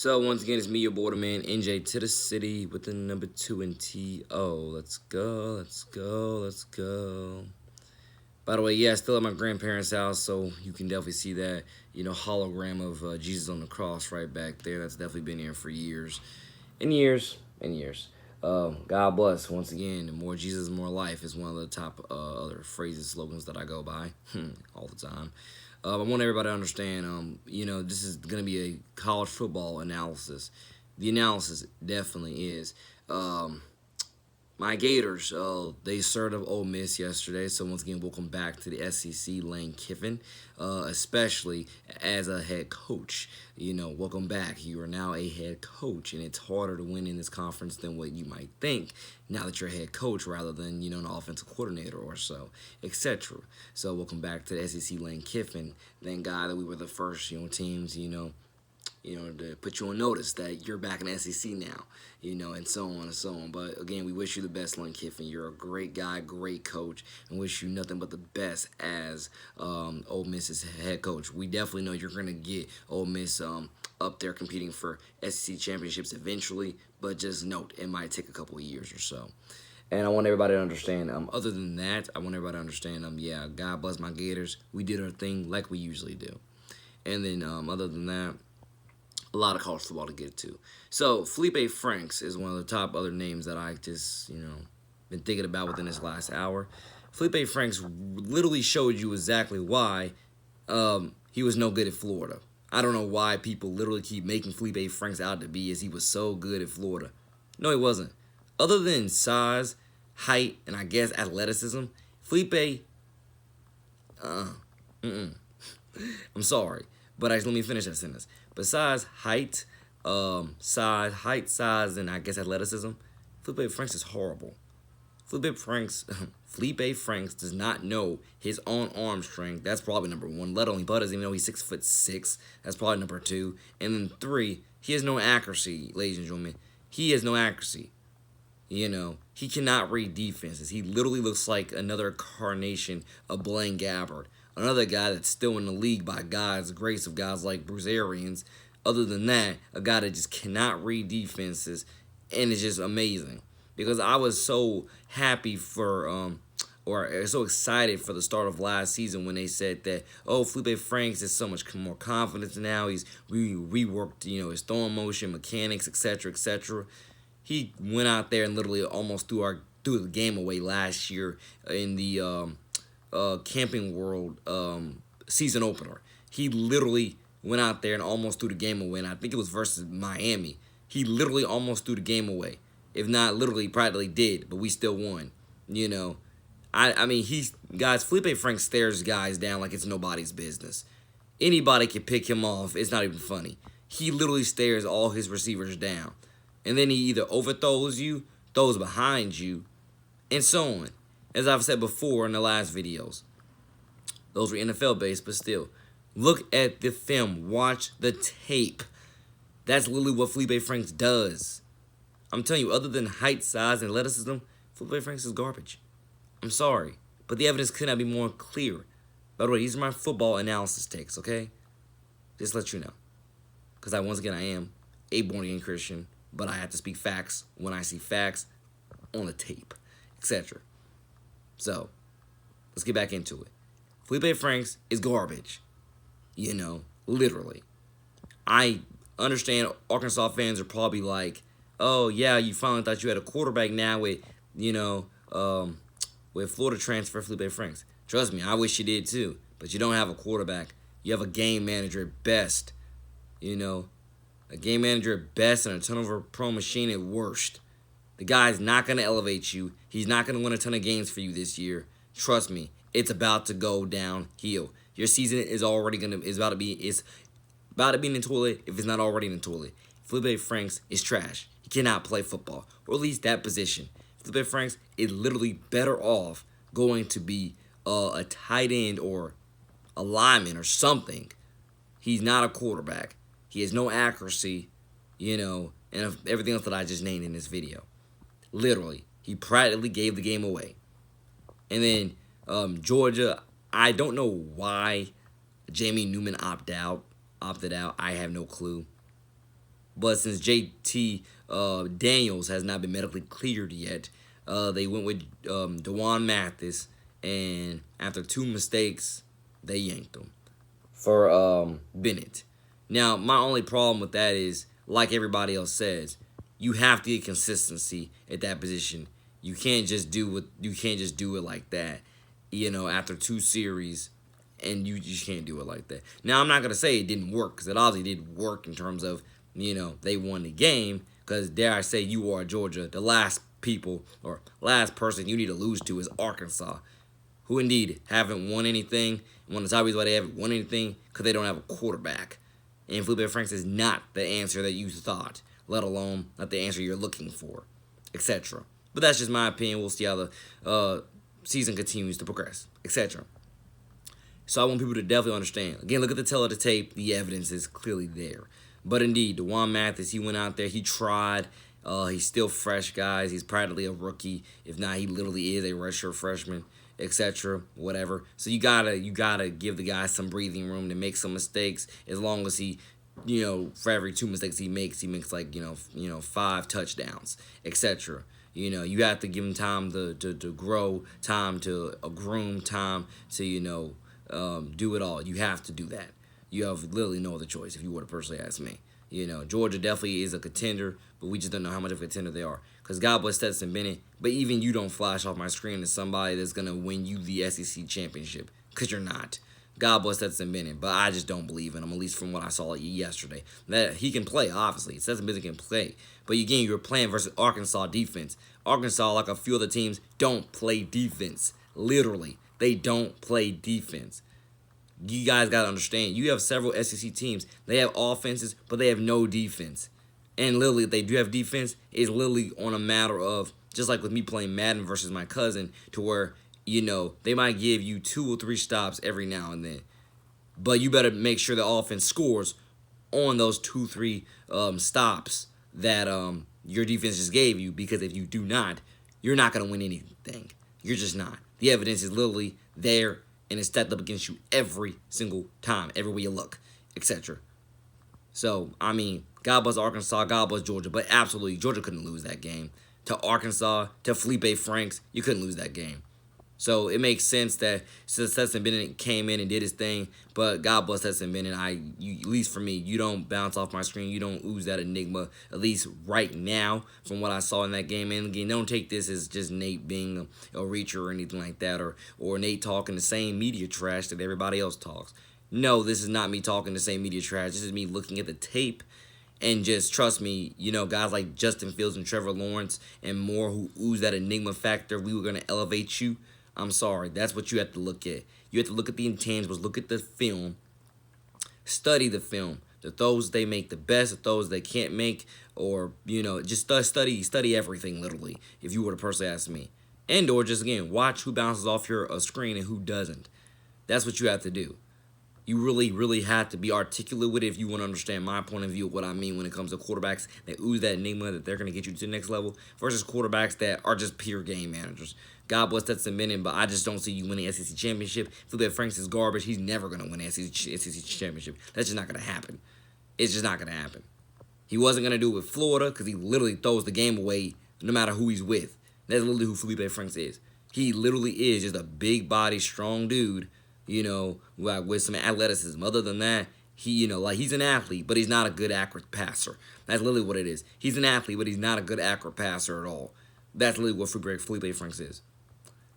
So once again, it's me, your boy, the man, NJ to the city with the number 2 and T-O. Let's go, let's go, let's go. By the way, yeah, still at my grandparents' house, so you can definitely see that, hologram of Jesus on the cross right back there. That's definitely been here for years and years and years. God bless. Once again, more Jesus, more life is one of the top other phrases, slogans that I go by all the time. I want everybody to understand, this is going to be a college football analysis. The analysis definitely is. My Gators, they served up Ole Miss yesterday, so once again, welcome back to the SEC, Lane Kiffin, especially as a head coach. Welcome back. You are now a head coach, and it's harder to win in this conference than what you might think now that you're a head coach rather than, an offensive coordinator or so, etc. So welcome back to the SEC, Lane Kiffin. Thank God that we were the first, teams, to put you on notice that you're back in the SEC now, and so on and so on. But again, we wish you the best, Lane Kiffin. You're a great guy, great coach, and wish you nothing but the best as Ole Miss's head coach. We definitely know you're going to get Ole Miss up there competing for SEC championships eventually, but just note, it might take a couple of years or so. And I want everybody to understand, other than that, I want everybody to understand, God bless my Gators. We did our thing like we usually do. And then other than that, a lot of college football to get to. So, Felipe Franks is one of the top other names that I just, been thinking about within this last hour. Felipe Franks literally showed you exactly why he was no good at Florida. I don't know why people literally keep making Felipe Franks out to be as he was so good at Florida. No, he wasn't. Other than size, height, and I guess athleticism, Felipe, I'm sorry, but let me finish that sentence. Besides height, size, and I guess athleticism, Felipe Franks is horrible. Felipe Franks does not know his own arm strength. That's probably number one. Let alone he doesn't even know he's 6'6". That's probably number two. And then three, he has no accuracy, ladies and gentlemen. He has no accuracy. He cannot read defenses. He literally looks like another incarnation of Blaine Gabbert. Another guy that's still in the league by God's grace of guys like Bruce Arians. Other than that, a guy that just cannot read defenses, and it's just amazing. Because I was so happy or so excited for the start of last season when they said that, Felipe Franks is so much more confident now. He's reworked, his throwing motion, mechanics, etc., etc. He went out there and literally almost threw the game away last year in the Camping World season opener. He literally went out there and almost threw the game away, and I think it was versus Miami. He literally almost threw the game away. If not literally, practically did, but we still won. Felipe Franks stares guys down like it's nobody's business. Anybody can pick him off. It's not even funny. He literally stares all his receivers down. And then he either overthrows you, throws behind you, and so on. As I've said before in the last videos. Those were NFL-based, but still. Look at the film. Watch the tape. That's literally what Felipe Franks does. I'm telling you, other than height, size, and athleticism, Felipe Franks is garbage. I'm sorry, but the evidence could not be more clear. By the way, these are my football analysis takes, okay? Just to let you know. Because once again, I am a born-again Christian, but I have to speak facts when I see facts on the tape, etc. So, let's get back into it. Felipe Franks is garbage. Literally. I understand Arkansas fans are probably like, oh, yeah, you finally thought you had a quarterback now with Florida transfer Felipe Franks. Trust me, I wish you did too. But you don't have a quarterback. You have a game manager at best. A game manager at best and a turnover-prone machine at worst. The guy's not going to elevate you. He's not going to win a ton of games for you this year. Trust me, it's about to go downhill. Your season is about to be in the toilet if it's not already in the toilet. Felipe Franks is trash. He cannot play football, or at least that position. Felipe Franks is literally better off going to be a tight end or a lineman or something. He's not a quarterback. He has no accuracy, and everything else that I just named in this video. Literally, he practically gave the game away. And then Georgia, I don't know why Jamie Newman opted out. I have no clue. But since JT Daniels has not been medically cleared yet, they went with Dewan Mathis, and after 2 mistakes, they yanked him for Bennett. Now, my only problem with that is, like everybody else says, you have to get consistency at that position. You can't just do it like that. After 2 series, and you just can't do it like that. Now, I'm not gonna say it didn't work, because it obviously did work in terms of they won the game. Because dare I say, you are Georgia. The last person you need to lose to is Arkansas, who indeed haven't won anything. One of the top reasons why they haven't won anything, because they don't have a quarterback. And Felipe Franks is not the answer that you thought, let alone not the answer you're looking for, etc. But that's just my opinion. We'll see how the season continues to progress, etc. So I want people to definitely understand. Again, look at the tail of the tape. The evidence is clearly there. But indeed, Dewan Mathis, he went out there. He tried. He's still fresh, guys. He's practically a rookie. If not, he literally is a redshirt freshman, etc. Whatever. So you gotta give the guy some breathing room to make some mistakes. As long as he, for every 2 mistakes he makes like 5 touchdowns, etc. You have to give him time to grow, time to groom, time to do it all. You have to do that. You have literally no other choice if you were to personally ask me. Georgia definitely is a contender, but we just don't know how much of a contender they are. Because God bless Stetson Bennett, but even you don't flash off my screen as somebody that's going to win you the SEC championship, because you're not. God bless Stetson Bennett, but I just don't believe in him, at least from what I saw yesterday. That he can play, obviously. Stetson Bennett can play. But again, you're playing versus Arkansas defense. Arkansas, like a few other teams, don't play defense. Literally, they don't play defense. You guys got to understand, you have several SEC teams. They have offenses, but they have no defense. And literally, if they do have defense, it's literally on a matter of, just like with me playing Madden versus my cousin, to where, they might give you 2 or 3 stops every now and then. But you better make sure the offense scores on those 2-3 stops that your defense just gave you, because if you do not, you're not going to win anything. You're just not. The evidence is literally there, and it's stacked up against you every single time, everywhere you look, etc. So, God bless Arkansas, God bless Georgia, but absolutely, Georgia couldn't lose that game. To Arkansas, to Felipe Franks, you couldn't lose that game. So it makes sense that Stetson Bennett came in and did his thing, but God bless Stetson Bennett. At least for me, you don't bounce off my screen. You don't ooze that enigma, at least right now, from what I saw in that game. And again, don't take this as just Nate being a reacher or anything like that, or Nate talking the same media trash that everybody else talks. No, this is not me talking the same media trash. This is me looking at the tape. And just trust me, guys like Justin Fields and Trevor Lawrence and more who ooze that enigma factor, we were going to elevate you. I'm sorry. That's what you have to look at. You have to look at the intangibles, look at the film, study the film. The throws they make the best, the throws they can't make, or, just study everything, literally, if you were to personally ask me. And or just, again, watch who bounces off your screen and who doesn't. That's what you have to do. You really, really have to be articulate with it if you want to understand my point of view of what I mean when it comes to quarterbacks that ooze that enigma that they're going to get you to the next level versus quarterbacks that are just pure game managers. God bless Stetson Bennett, but I just don't see you winning SEC championship. Felipe Franks is garbage. He's never going to win SEC championship. That's just not going to happen. It's just not going to happen. He wasn't going to do it with Florida because he literally throws the game away no matter who he's with. That's literally who Felipe Franks is. He literally is just a big body, strong dude, with some athleticism. Other than that, he's an athlete, but he's not a good accurate passer. That's literally what it is. He's an athlete, but he's not a good accurate passer at all. That's literally what Felipe Franks is.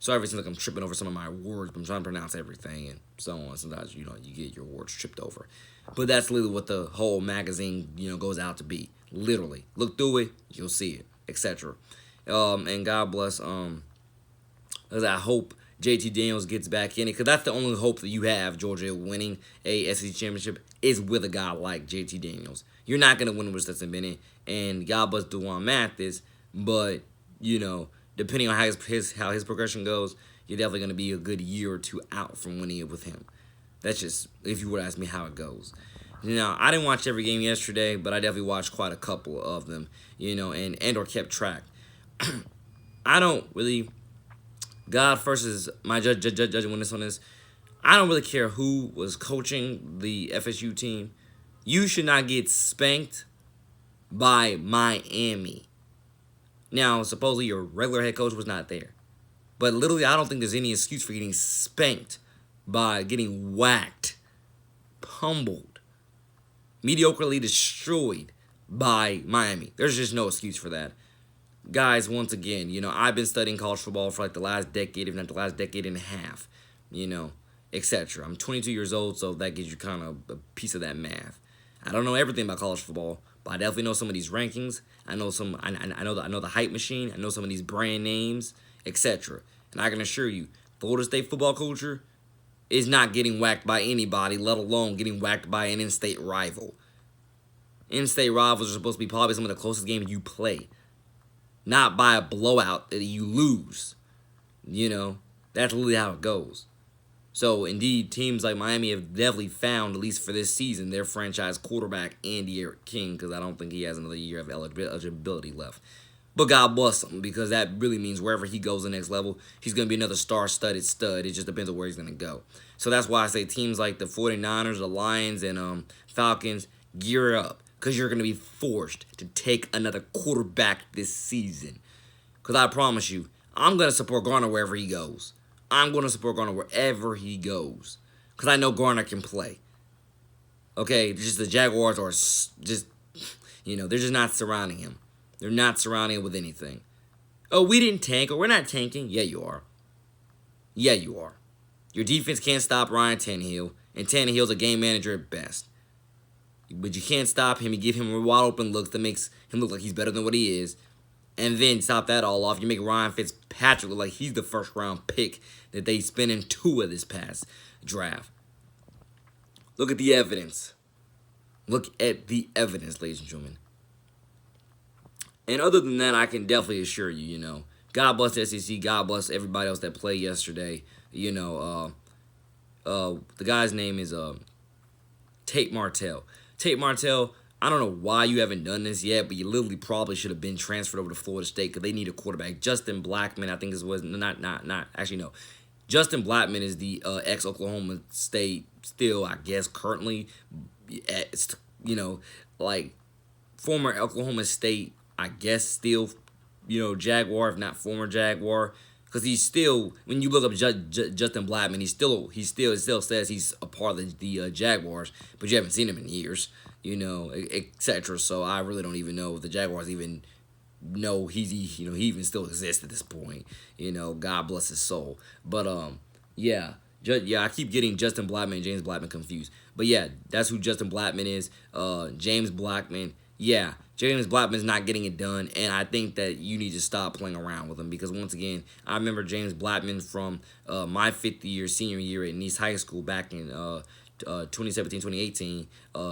Sorry if it seems like I'm tripping over some of my words, but I'm trying to pronounce everything and so on. Sometimes, you get your words tripped over. But that's literally what the whole magazine, goes out to be. Literally. Look through it, you'll see it, etc. And God bless, as I hope JT Daniels gets back in it, because that's the only hope that you have, Georgia, winning a SEC championship, is with a guy like JT Daniels. You're not going to win with Stetson Bennett, and God bless Dewan Mathis, but, depending on how his progression goes, you're definitely going to be a good year or 2 out from winning it with him. That's just, if you were to ask me how it goes. Now, I didn't watch every game yesterday, but I definitely watched quite a couple of them, and or kept track. I don't really... God first is my judging on this. I don't really care who was coaching the FSU team. You should not get spanked by Miami. Now, supposedly your regular head coach was not there. But literally, I don't think there's any excuse for getting spanked by getting whacked, pummeled, mediocrely destroyed by Miami. There's just no excuse for that. Guys, once again, I've been studying college football for like the last decade, if not the last decade and a half, etc. I'm 22 years old, so that gives you kind of a piece of that math. I don't know everything about college football, but I definitely know some of these rankings. I know some. I know the hype machine. I know some of these brand names, etc. And I can assure you, Florida State football culture is not getting whacked by anybody, let alone getting whacked by an in-state rival. In-state rivals are supposed to be probably some of the closest games you play, not by a blowout that you lose. That's literally how it goes. So, indeed, teams like Miami have definitely found, at least for this season, their franchise quarterback, Andy Eric King, because I don't think he has another year of eligibility left. But God bless him, because that really means wherever he goes the next level, he's going to be another star-studded stud. It just depends on where he's going to go. So that's why I say teams like the 49ers, the Lions, and Falcons, gear up, because you're going to be forced to take another quarterback this season. Because I promise you, I'm going to support Garner wherever he goes. I'm going to support Garner wherever he goes. Because I know Garner can play. Okay, just the Jaguars are just, they're just not surrounding him. They're not surrounding him with anything. Oh, we didn't tank, or we're not tanking. Yeah, you are. Yeah, you are. Your defense can't stop Ryan Tannehill, and Tannehill's a game manager at best. But you can't stop him. You give him wide open looks that makes him look like he's better than what he is. And then top that all off, you make Ryan Fitzpatrick look like he's the first-round pick that they spent in 2 of this past draft. Look at the evidence. Look at the evidence, ladies and gentlemen. And other than that, I can definitely assure you, God bless the SEC. God bless everybody else that played yesterday. The guy's name is Tate Martell. Tate Martell, I don't know why you haven't done this yet, but you literally probably should have been transferred over to Florida State because they need a quarterback. Justin Blackman, I think this was actually no. Justin Blackman is the ex-Oklahoma State, still, I guess, currently, like former Oklahoma State, I guess, still, Jaguar, if not former Jaguar. Because he's still, when you look up Justin Blackman, it still says he's a part of the Jaguars, but you haven't seen him in years, etc. So I really don't even know if the Jaguars even know he even still exists at this point. God bless his soul. But I keep getting Justin Blackman and James Blackman confused. But yeah, that's who Justin Blackman is. James Blackman. Yeah, James Blackman's not getting it done, and I think that you need to stop playing around with him because, once again, I remember James Blackman from my senior year at Nice High School back in 2017-2018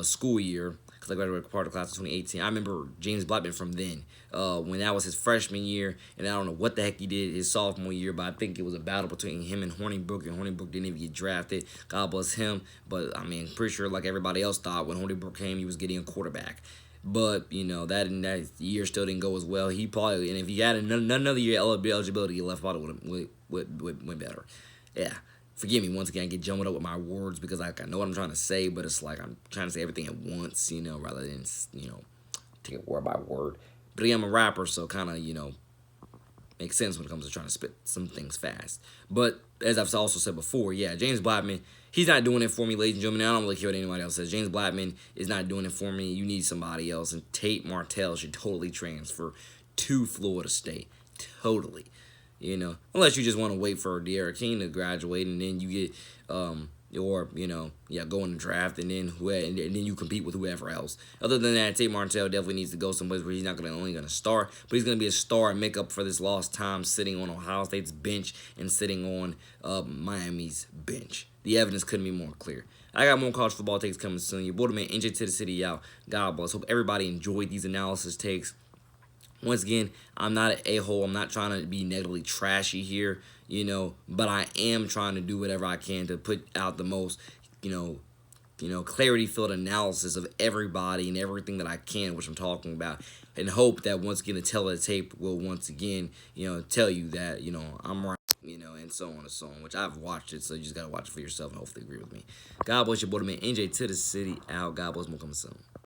school year, because I graduated part of the class in 2018. I remember James Blackman from then, when that was his freshman year, and I don't know what the heck he did his sophomore year, but I think it was a battle between him and Hornibrook, and Hornibrook didn't even get drafted. God bless him, but, pretty sure like everybody else thought when Hornibrook came, he was getting a quarterback. But, that year still didn't go as well. He probably, and if he had another year eligibility, he left out went better. Yeah. Forgive me once again, I get jumbled up with my words because I know what I'm trying to say, but it's like I'm trying to say everything at once, rather than, take it word by word. But yeah, I'm a rapper, so kind of, makes sense when it comes to trying to spit some things fast. But as I've also said before, yeah, James Blackman, he's not doing it for me, ladies and gentlemen. I don't really care what anybody else says. James Blackman is not doing it for me. You need somebody else. And Tate Martell should totally transfer to Florida State. Totally. Unless you just want to wait for De'Ara King to graduate and then you get, go in the draft and then you compete with whoever else. Other than that, Tate Martell definitely needs to go someplace where he's not only going to start, but he's going to be a star and make up for this lost time sitting on Ohio State's bench and sitting on Miami's bench. The evidence couldn't be more clear. I got more college football takes coming soon. Your boy, man, NJ2THECITY out. God bless. Hope everybody enjoyed these analysis takes. Once again, I'm not an a-hole. I'm not trying to be negatively trashy here, but I am trying to do whatever I can to put out the most, clarity-filled analysis of everybody and everything that I can, which I'm talking about, and hope that once again the teletape will once again, tell you that, I'm right, and so on and so on, which I've watched it, so you just got to watch it for yourself and hopefully agree with me. God bless your boy, man. NJ2THECITY out. God bless. More coming soon.